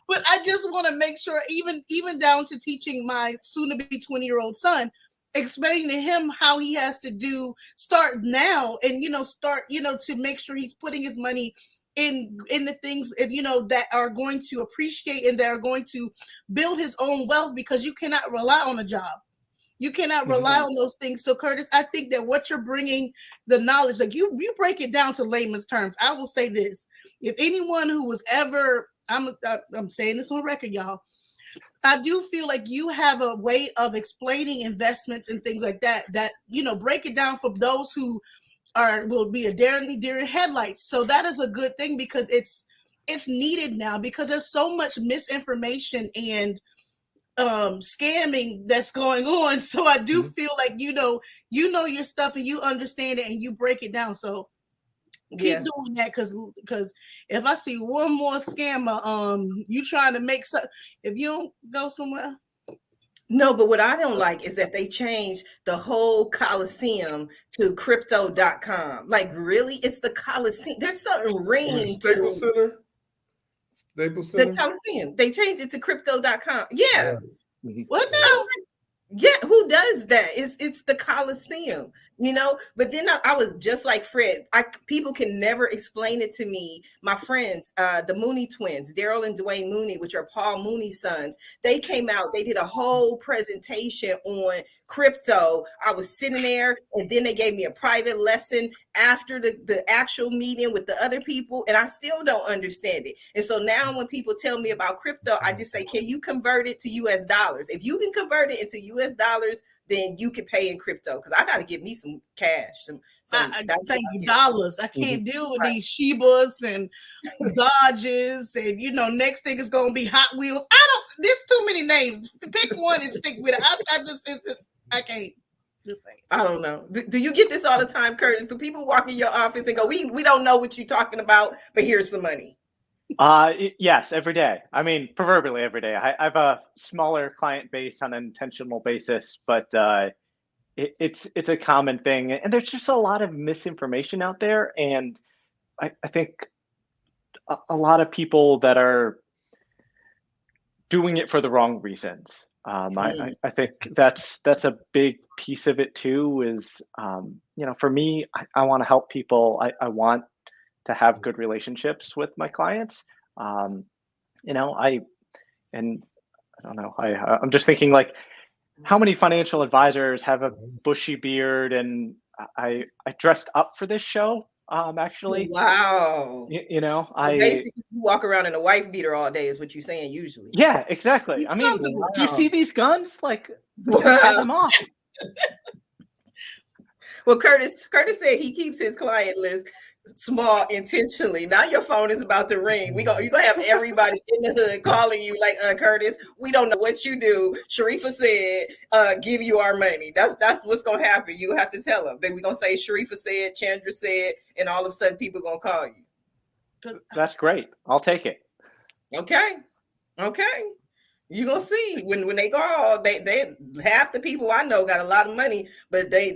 But I just want to make sure, even down to teaching my soon-to-be 20-year-old son, explaining to him how he has to start now and, to make sure he's putting his money in the things, that are going to appreciate and that are going to build his own wealth, because you cannot rely on a job. You cannot rely on those things. So, Curtis, I think that what you're bringing, the knowledge, like you break it down to layman's terms. I will say this: if anyone who was ever, I'm saying this on record, y'all, I do feel like you have a way of explaining investments and things like that. That break it down for those who will be a deer in headlights. So that is a good thing, because it's needed now, because there's so much misinformation and scamming that's going on. So I do feel like you know your stuff and you understand it and you break it down. So keep doing that, because if I see one more scammer, you trying to make if you don't go somewhere. No, but what I don't like is that they changed the whole Coliseum to crypto.com. Like, really? It's the Coliseum. There's something ring to the Coliseum. They changed it to crypto.com. Yeah. What now? Yeah, who does that? It's the Coliseum, But then I was just like Fred. People can never explain it to me. My friends, the Mooney twins, Daryl and Dwayne Mooney, which are Paul Mooney's sons, they came out. They did a whole presentation on crypto. I was sitting there, and then they gave me a private lesson after the actual meeting with the other people, and I still don't understand it. And so now when people tell me about crypto, I just say, can you convert it to US dollars? If you can convert it into US dollars, then you can pay in crypto, because I got to get me some cash. Thank you, dollars. I can't deal with these Shibas and Dodges, and next thing is going to be Hot Wheels. There's too many names. Pick one and stick with it. I can't. I don't know. Do you get this all the time, Curtis? Do people walk in your office and go, we don't know what you're talking about, but here's some money? Yes, every day. I mean, proverbially every day. I have a smaller client base on an intentional basis, but it's a common thing. And there's just a lot of misinformation out there. And I think a lot of people that are doing it for the wrong reasons. I think that's a big piece of it too, is, for me, I want to help people. I want to have good relationships with my clients. I'm just thinking, like, how many financial advisors have a bushy beard, and I dressed up for this show. Actually, wow. Basically, you walk around in a wife beater all day, is what you're saying usually. Yeah, exactly. I mean, do you see these guns? Like, wow. Them off. Well, Curtis said he keeps his client list small intentionally. Now your phone is about to ring. You're gonna have everybody in the hood calling you like, Curtis, we don't know what you do. Sharifa said, give you our money. That's what's gonna happen. You have to tell them. Then we're gonna say Sharifa said, Chandra said, and all of a sudden people gonna call you. That's great. I'll take it. Okay. You're gonna see when they call, they half the people I know got a lot of money, but they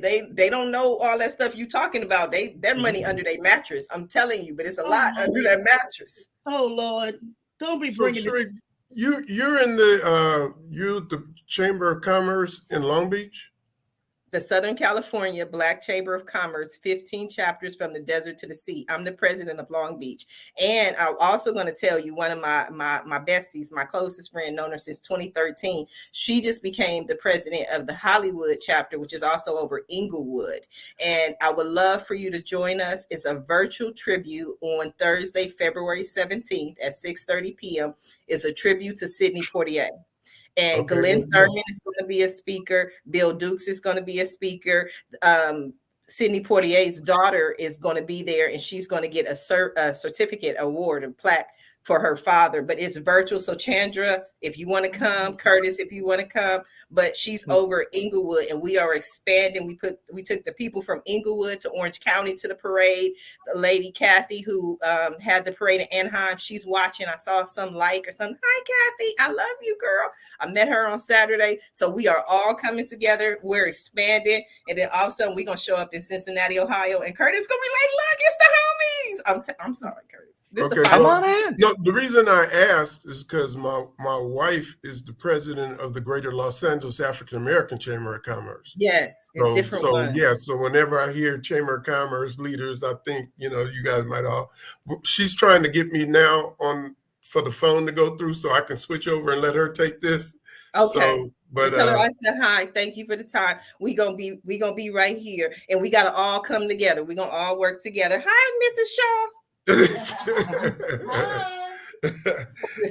don't know all that stuff you talking about. Their money under their mattress. I'm telling you, but it's a lot under their mattress. Oh Lord, don't be bringing it. You're in the Chamber of Commerce in Long Beach? The Southern California Black Chamber of Commerce, 15 chapters from the desert to the sea. I'm the president of Long Beach. And I'm also going to tell you, one of my besties, my closest friend, known her since 2013, she just became the president of the Hollywood chapter, which is also over Inglewood. And I would love for you to join us. It's a virtual tribute on Thursday, February 17th at 6:30 p.m. It's a tribute to Sidney Poitier. And Okay, Glenn well, Thurman is going to be a speaker. Bill Dukes is going to be a speaker. Sidney Poitier's daughter is going to be there, and she's going to get a certificate award, a plaque for her father. But it's virtual. So Chandra, if you want to come, Curtis, if you want to come, but she's over Inglewood, and we are expanding. We took the people from Inglewood to Orange County to the parade. The lady Kathy, who had the parade in Anaheim, she's watching. I saw some like or something. Hi, Kathy. I love you, girl. I met her on Saturday. So we are all coming together. We're expanding. And then all of a sudden, we're going to show up in Cincinnati, Ohio. And Curtis going to be like, look, it's the homies. I'm sorry, Curtis. Okay, Come on in. no, the reason I asked is because my wife is the president of the Greater Los Angeles African American Chamber of Commerce. Yes, it's different ones. Yeah, so whenever I hear Chamber of Commerce leaders, I think, you guys might all. She's trying to get me now for the phone to go through so I can switch over and let her take this. Okay. So, but tell her I said hi. Thank you for the time. We gonna be right here, and we gotta all come together. We gonna all work together. Hi, Mrs. Shaw.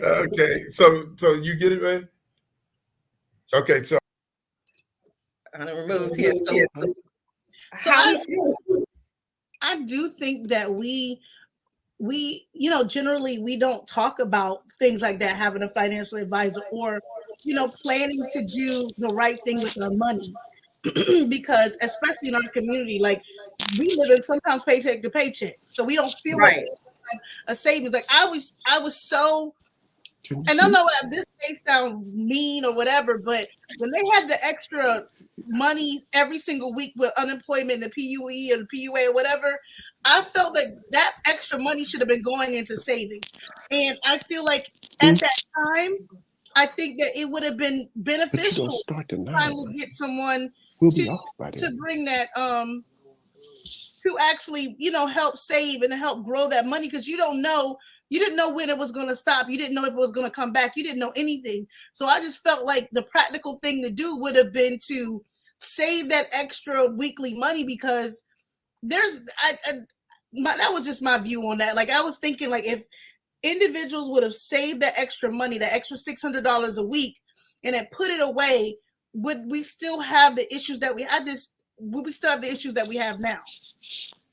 Okay, so you get it, man. Okay, so I removed him. So I do think that we generally we don't talk about things like that, having a financial advisor or planning to do the right thing with our money. Because especially in our community, like we live in sometimes paycheck to paycheck, so we don't feel like a savings. Like I was so, and I don't know if this may sound mean or whatever, but when they had the extra money every single week with unemployment and the PUE and PUA or whatever, I felt like that extra money should have been going into savings. And I feel like at that time, I think that it would have been beneficial to finally get someone to bring that to actually help save and help grow that money, because you didn't know when it was going to stop. You didn't know if it was going to come back. You didn't know anything. So I just felt like the practical thing to do would have been to save that extra weekly money, because that was just my view on that. Like I was thinking, like if individuals would have saved that extra money, that extra $600 a week, and then put it away, would we still have the issues that we had? Would we still have the issues that we have now?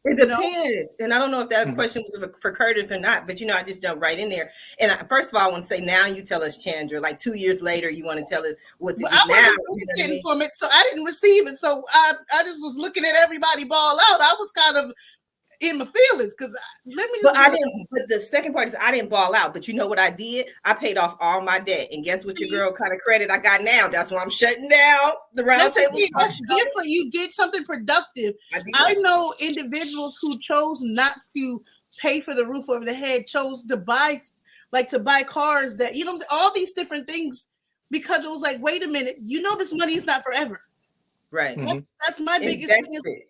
It depends. And I don't know if that question was for Curtis or not, but I just jumped right in there. And first of all, I want to say, now you tell us, Chandra, like 2 years later, you want to tell us what to do now. I wasn't looking from it, so I didn't receive it. So I just was looking at everybody ball out. I was kind of in my feelings, because but the second part is I didn't ball out. But you know what I did? I paid off all my debt, and guess what? Your girl kind of credit I got now. That's why I'm shutting down the roundtable. That's different. You did something productive. I know individuals who chose not to pay for the roof over the head, chose to buy cars that all these different things, because it was like, wait a minute, this money is not forever. Right. That's my biggest thing.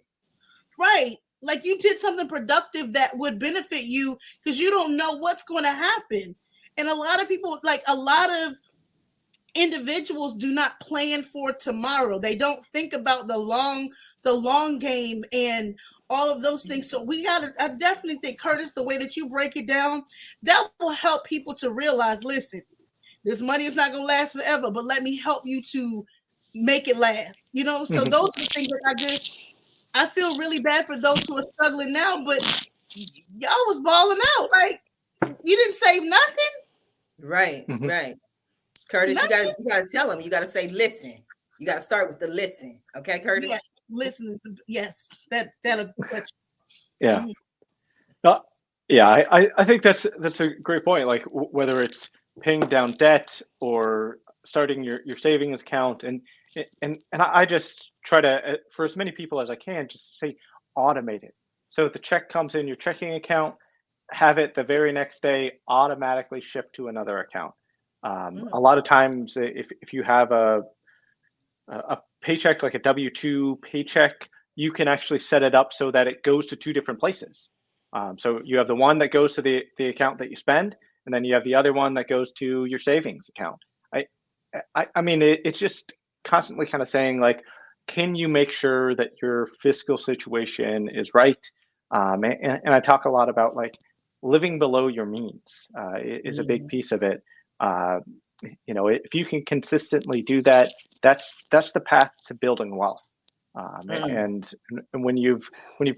Right. Like you did something productive that would benefit you, because you don't know what's going to happen. And a lot of people, like a lot of individuals, do not plan for tomorrow. They don't think about the long game and all of those things. So I definitely think, Curtis, the way that you break it down, that will help people to realize, listen, this money is not going to last forever, but let me help you to make it last. So those are the things that I feel really bad for those who are struggling now, but y'all was balling out. Like you didn't save nothing. Right, right. Curtis, nothing. You gotta tell them. You gotta say, listen. You gotta start with the listen. Okay, Curtis? Yes, listen. Yes. That'll yeah. I think that's a great point. Like whether it's paying down debt or starting your savings account, and I just try to, for as many people as I can, just say automate it. So if the check comes in your checking account, have it the very next day automatically shipped to another account. A lot of times, if you have a paycheck, like a W-2 paycheck, you can actually set it up so that it goes to two different places. So you have the one that goes to the account that you spend, and then you have the other one that goes to your savings account. I mean, it's just constantly kind of saying, like, can you make sure that your fiscal situation is right? And I talk a lot about, like, living below your means is a big piece of it. If you can consistently do that, that's the path to building wealth. And when you've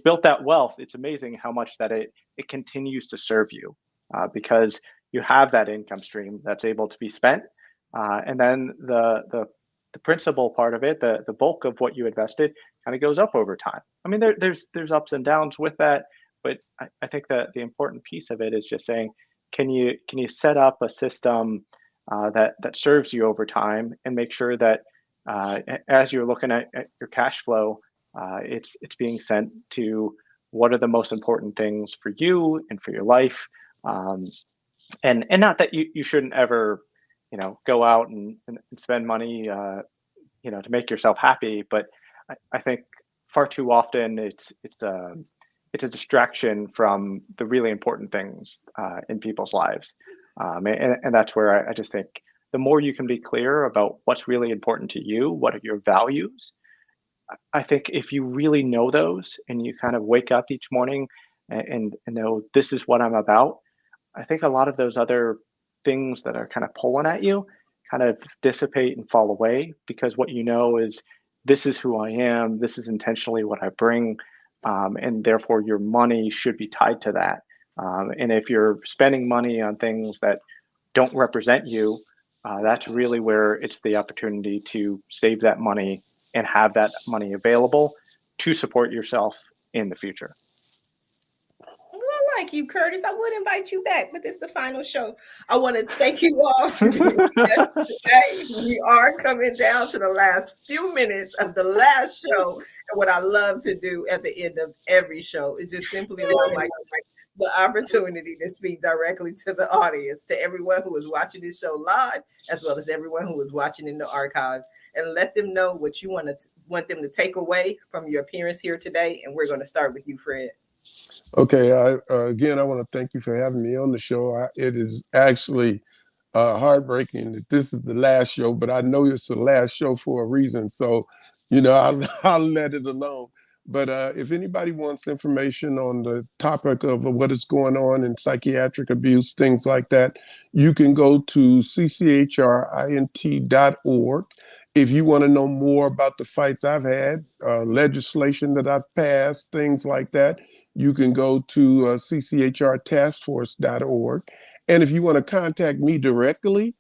built that wealth, it's amazing how much that it continues to serve you, because you have that income stream that's able to be spent, and then the principal part of it, the bulk of what you invested, kind of goes up over time. I mean, there's ups and downs with that, but I think that the important piece of it is just saying, can you set up a system that serves you over time, and make sure that as you're looking at your cash flow, it's being sent to what are the most important things for you and for your life, and not that you shouldn't ever go out and spend money to make yourself happy, but I think far too often it's a distraction from the really important things in people's lives, and that's where I just think the more you can be clear about what's really important to you, what are your values, I think if you really know those, and you kind of wake up each morning and know this is what I'm about, I think a lot of those other things that are kind of pulling at you kind of dissipate and fall away, because what you know is, this is who I am, this is intentionally what I bring, and therefore your money should be tied to that. And if you're spending money on things that don't represent you, that's really where it's the opportunity to save that money and have that money available to support yourself in the future. Like you, Curtis, I would invite you back, but this is the final show. I want to thank you all for being with us today. We are coming down to the last few minutes of the last show, and what I love to do at the end of every show is just simply allow the opportunity to speak directly to the audience, to everyone who is watching this show live, as well as everyone who is watching in the archives, and let them know what you want them to take away from your appearance here today. And we're going to start with you, Fred. Okay. Again, I want to thank you for having me on the show. It is actually heartbreaking that this is the last show, but I know it's the last show for a reason. So, I'll let it alone. But if anybody wants information on the topic of what is going on in psychiatric abuse, things like that, you can go to cchrint.org. If you want to know more about the fights I've had, legislation that I've passed, things like that, you can go to cchrtaskforce.org. And if you want to contact me directly,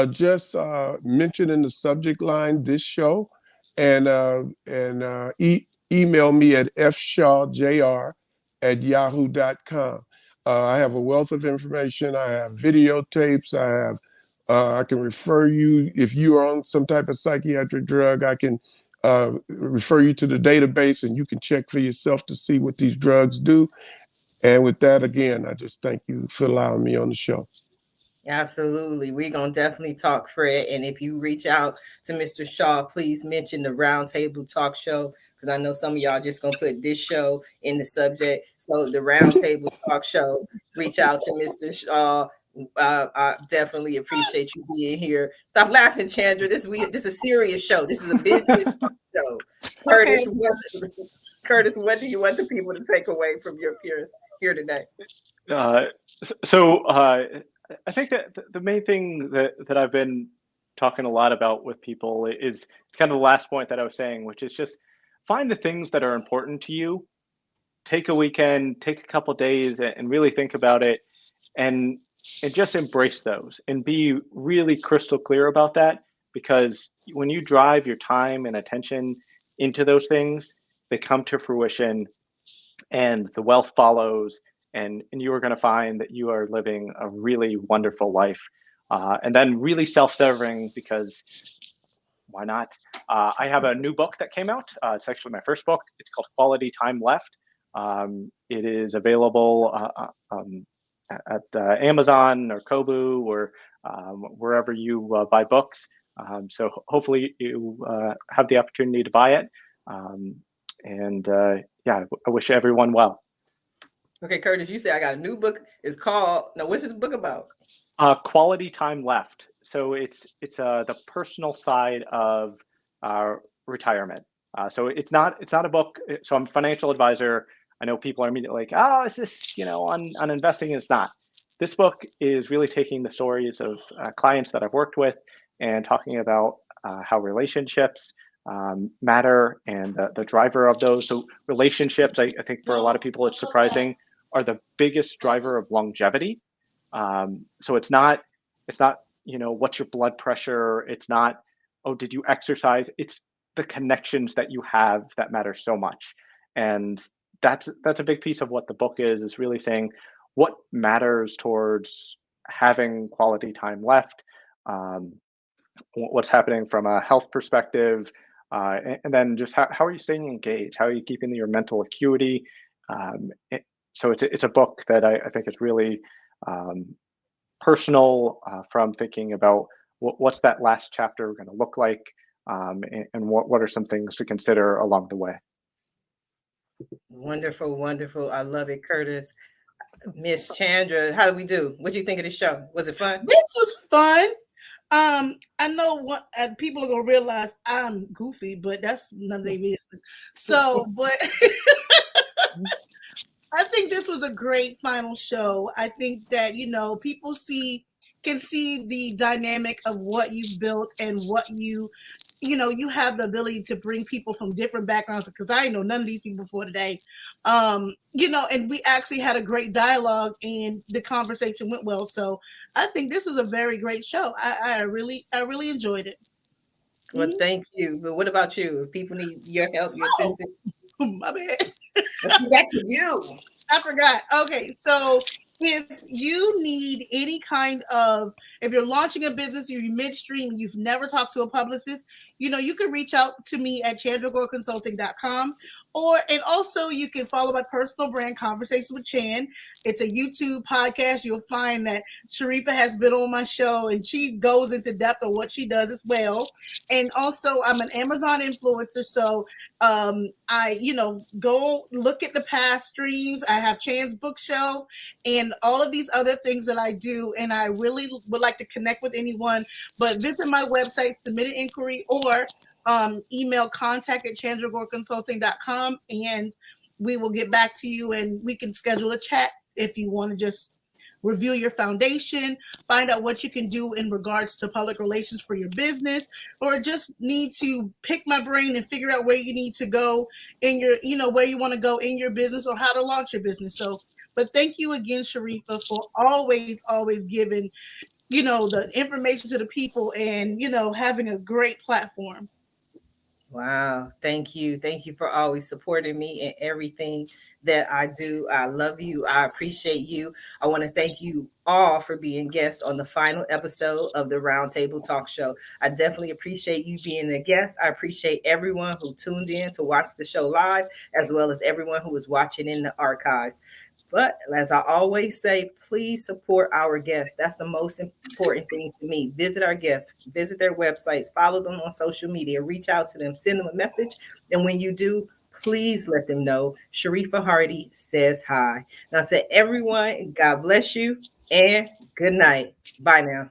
just mention in the subject line this show, and email me at fshawjr@yahoo.com. I have a wealth of information. I have videotapes. I can refer you, if you are on some type of psychiatric drug, I can refer you to the database, and you can check for yourself to see what these drugs do. And with that, again, I just thank you for allowing me on the show. Absolutely. We're going to definitely talk, Fred. And if you reach out to Mr. Shaw, please mention the Roundtable Talk Show, because I know some of y'all just going to put this show in the subject. So the Roundtable Talk Show, reach out to Mr. Shaw. I definitely appreciate you being here. Stop laughing, Chandra. This is a serious show. This is a business show. Curtis, Curtis, what do you want the people to take away from your appearance here today? I think that the main thing that I've been talking a lot about with people is kind of the last point that I was saying, which is just find the things that are important to you. Take a weekend, take a couple days, and really think about it, and just embrace those, and be really crystal clear about that. Because when you drive your time and attention into those things, they come to fruition, and the wealth follows. And you are going to find that you are living a really wonderful life, and then really self-serving, because why not? I have a new book that came out. It's actually my first book. It's called Quality Time Left. It is available at Amazon or Kobo or wherever you buy books. So hopefully you have the opportunity to buy it. Yeah, I wish everyone well. Okay, Curtis, you say I got a new book. It's called, now what's this book about? Quality Time Left. So it's the personal side of retirement. So it's not a book. So I'm a financial advisor. I know people are immediately like, oh, is this, on investing? It's not. This book is really taking the stories of clients that I've worked with and talking about how relationships matter and the driver of those. So relationships, I think for a lot of people, it's surprising, are the biggest driver of longevity. So it's not, what's your blood pressure? It's not, oh, did you exercise? It's the connections that you have that matter so much. And that's a big piece of what the book is really saying what matters towards having quality time left, what's happening from a health perspective, and then just how are you staying engaged? How are you keeping your mental acuity? So it's a book that I think is really personal, from thinking about what's that last chapter going to look like, and what are some things to consider along the way. Wonderful, wonderful. I love it, Curtis. Miss Chandra, how do we do? What do you think of the show? Was it fun? This was fun. I know what people are gonna realize I'm goofy, but that's none of their business. So, but I think this was a great final show. I think that people can see the dynamic of what you've built and what you have the ability to bring people from different backgrounds, because I know none of these people before today. And we actually had a great dialogue and the conversation went well. So I think this was a very great show. I really enjoyed it. Well, thank you. But what about you? If people need your help, your assistance. My bad. Let's get back to you. I forgot. Okay, so if you need any kind of, if you're launching a business, you're midstream, you've never talked to a publicist, you can reach out to me at chandragoreconsulting.com, and also you can follow my personal brand, Conversation with Chan. It's a YouTube podcast. You'll find that Sharifa has been on my show and she goes into depth of what she does as well. And also I'm an Amazon influencer. So I go look at the past streams. I have Chan's bookshelf and all of these other things that I do. And I really would like to connect with anyone, but visit my website, submit an inquiry, or email contact@chandragoreconsulting.com, and we will get back to you and we can schedule a chat if you want to just review your foundation, find out what you can do in regards to public relations for your business, or just need to pick my brain and figure out where you need to go in your, where you want to go in your business or how to launch your business. So, but thank you again, Sharifa, for always giving, the information to the people and, having a great platform. Wow. Thank you. Thank you for always supporting me in everything that I do. I love you. I appreciate you. I want to thank you all for being guests on the final episode of the Roundtable Talk Show. I definitely appreciate you being a guest. I appreciate everyone who tuned in to watch the show live, as well as everyone who was watching in the archives. But as I always say, please support our guests. That's the most important thing to me. Visit our guests, visit their websites, follow them on social media, reach out to them, send them a message. And when you do, please let them know Sharifa Hardy says hi. Now, to everyone, God bless you and good night. Bye now.